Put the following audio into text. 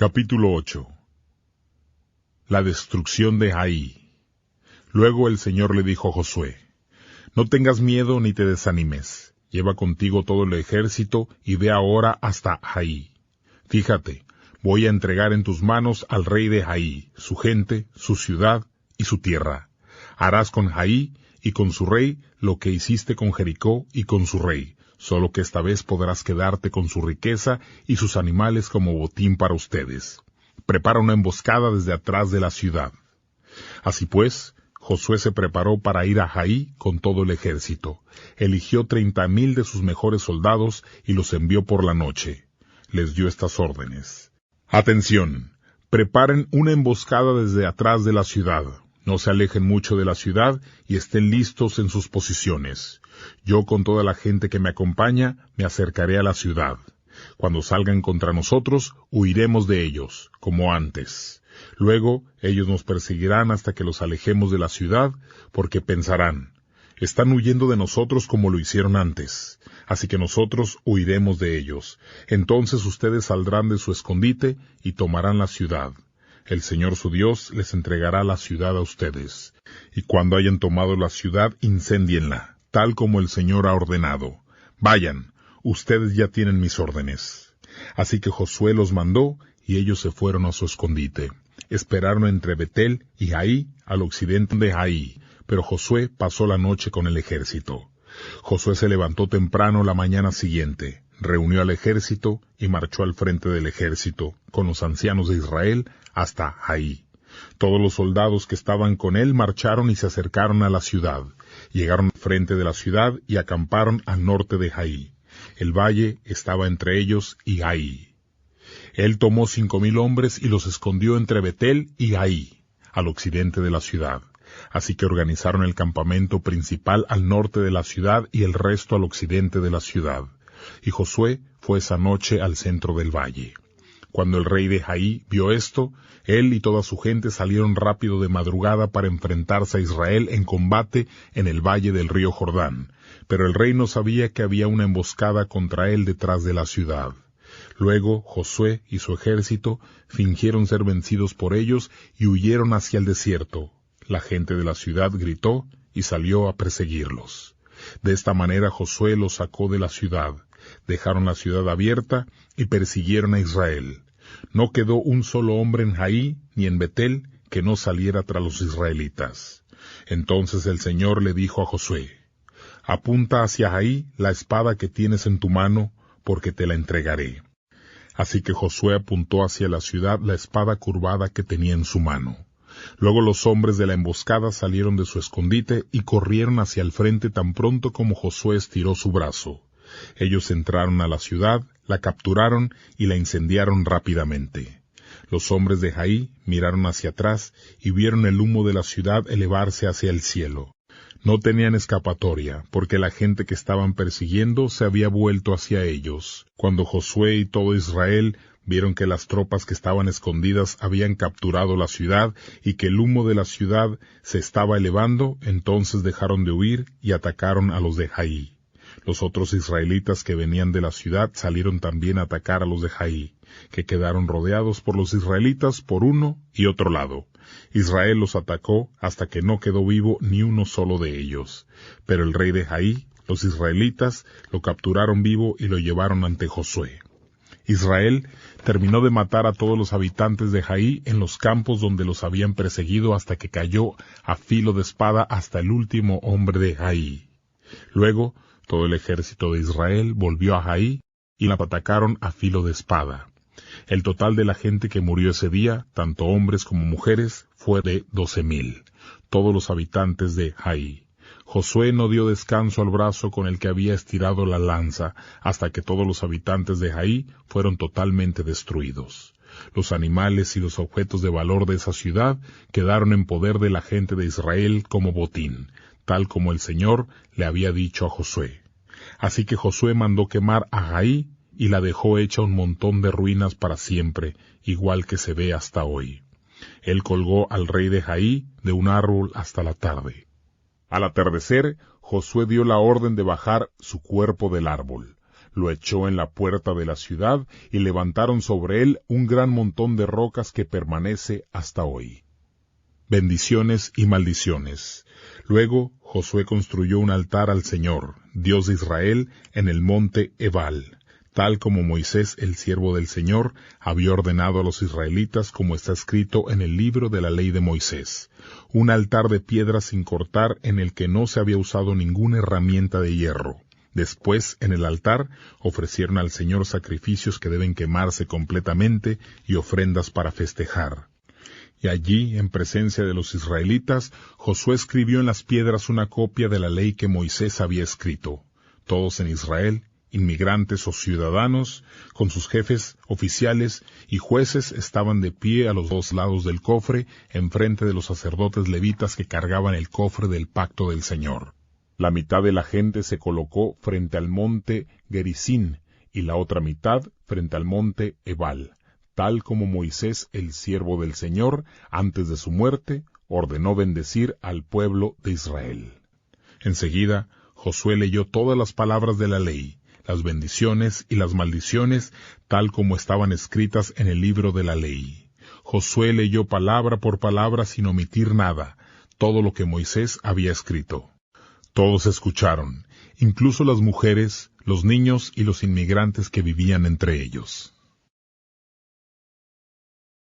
Capítulo 8. La destrucción de Hai. Luego el Señor le dijo a Josué: No tengas miedo ni te desanimes. Lleva contigo todo el ejército y ve ahora hasta Hai. Fíjate, voy a entregar en tus manos al rey de Hai, su gente, su ciudad y su tierra. Harás con Hai y con su rey lo que hiciste con Jericó y con su rey, solo que esta vez podrás quedarte con su riqueza y sus animales como botín para ustedes. Prepara una emboscada desde atrás de la ciudad. Así pues, Josué se preparó para ir a Hai con todo el ejército. Eligió 30,000 de sus mejores soldados y los envió por la noche. Les dio estas órdenes. Atención, preparen una emboscada desde atrás de la ciudad. No se alejen mucho de la ciudad y estén listos en sus posiciones. Yo con toda la gente que me acompaña me acercaré a la ciudad. Cuando salgan contra nosotros, huiremos de ellos, como antes. Luego ellos nos perseguirán hasta que los alejemos de la ciudad, porque pensarán: están huyendo de nosotros como lo hicieron antes, así que nosotros huiremos de ellos. Entonces ustedes saldrán de su escondite y tomarán la ciudad. El Señor su Dios les entregará la ciudad a ustedes. Y cuando hayan tomado la ciudad, incéndienla, tal como el Señor ha ordenado. Vayan, ustedes ya tienen mis órdenes. Así que Josué los mandó, y ellos se fueron a su escondite. Esperaron entre Betel y Hai, al occidente de Hai, pero Josué pasó la noche con el ejército. Josué se levantó temprano la mañana siguiente, reunió al ejército y marchó al frente del ejército, con los ancianos de Israel, hasta Hai. Todos los soldados que estaban con él marcharon y se acercaron a la ciudad. Llegaron al frente de la ciudad y acamparon al norte de Hai. El valle estaba entre ellos y Hai. Él tomó 5,000 hombres y los escondió entre Betel y Hai, al occidente de la ciudad. Así que organizaron el campamento principal al norte de la ciudad y el resto al occidente de la ciudad. Y Josué fue esa noche al centro del valle. Cuando el rey de Hai vio esto, él y toda su gente salieron rápido de madrugada para enfrentarse a Israel en combate en el valle del río Jordán. Pero el rey no sabía que había una emboscada contra él detrás de la ciudad. Luego Josué y su ejército fingieron ser vencidos por ellos y huyeron hacia el desierto. La gente de la ciudad gritó y salió a perseguirlos. De esta manera Josué los sacó de la ciudad. Dejaron la ciudad abierta y persiguieron a Israel. No quedó un solo hombre en Hai ni en Betel que no saliera tras los israelitas. Entonces el Señor le dijo a Josué: Apunta hacia Hai la espada que tienes en tu mano, porque te la entregaré. Así que Josué apuntó hacia la ciudad la espada curvada que tenía en su mano. Luego los hombres de la emboscada salieron de su escondite y corrieron hacia el frente tan pronto como Josué estiró su brazo. Ellos entraron a la ciudad, la capturaron y la incendiaron rápidamente. Los hombres de Hai miraron hacia atrás y vieron el humo de la ciudad elevarse hacia el cielo. No tenían escapatoria, porque la gente que estaban persiguiendo se había vuelto hacia ellos. Cuando Josué y todo Israel vieron que las tropas que estaban escondidas habían capturado la ciudad y que el humo de la ciudad se estaba elevando, entonces dejaron de huir y atacaron a los de Hai. Los otros israelitas que venían de la ciudad salieron también a atacar a los de Hai, que quedaron rodeados por los israelitas por uno y otro lado. Israel los atacó hasta que no quedó vivo ni uno solo de ellos. Pero el rey de Hai, los israelitas, lo capturaron vivo y lo llevaron ante Josué. Israel terminó de matar a todos los habitantes de Hai en los campos donde los habían perseguido hasta que cayó a filo de espada hasta el último hombre de Hai. Luego, todo el ejército de Israel volvió a Hai y la atacaron a filo de espada. El total de la gente que murió ese día, tanto hombres como mujeres, fue de 12,000, todos los habitantes de Hai. Josué no dio descanso al brazo con el que había estirado la lanza, hasta que todos los habitantes de Hai fueron totalmente destruidos. Los animales y los objetos de valor de esa ciudad quedaron en poder de la gente de Israel como botín, tal como el Señor le había dicho a Josué. Así que Josué mandó quemar a Hai y la dejó hecha un montón de ruinas para siempre, igual que se ve hasta hoy. Él colgó al rey de Hai de un árbol hasta la tarde. Al atardecer, Josué dio la orden de bajar su cuerpo del árbol. lo echó en la puerta de la ciudad y levantaron sobre él un gran montón de rocas que permanece hasta hoy. Bendiciones y maldiciones. Luego Josué construyó un altar al Señor, Dios de Israel, en el monte Ebal, tal como Moisés, el siervo del Señor, había ordenado a los israelitas, como está escrito en el libro de la ley de Moisés, un altar de piedra sin cortar en el que no se había usado ninguna herramienta de hierro. Después, en el altar, ofrecieron al Señor sacrificios que deben quemarse completamente y ofrendas para festejar. Y allí, en presencia de los israelitas, Josué escribió en las piedras una copia de la ley que Moisés había escrito. Todos en Israel, inmigrantes o ciudadanos, con sus jefes, oficiales y jueces, estaban de pie a los dos lados del cofre, enfrente de los sacerdotes levitas que cargaban el cofre del pacto del Señor. La mitad de la gente se colocó frente al monte Gerizim y la otra mitad frente al monte Ebal, tal como Moisés, el siervo del Señor, antes de su muerte, ordenó bendecir al pueblo de Israel. Enseguida, Josué leyó todas las palabras de la ley, las bendiciones y las maldiciones, tal como estaban escritas en el libro de la ley. Josué leyó palabra por palabra sin omitir nada, todo lo que Moisés había escrito. Todos escucharon, incluso las mujeres, los niños y los inmigrantes que vivían entre ellos.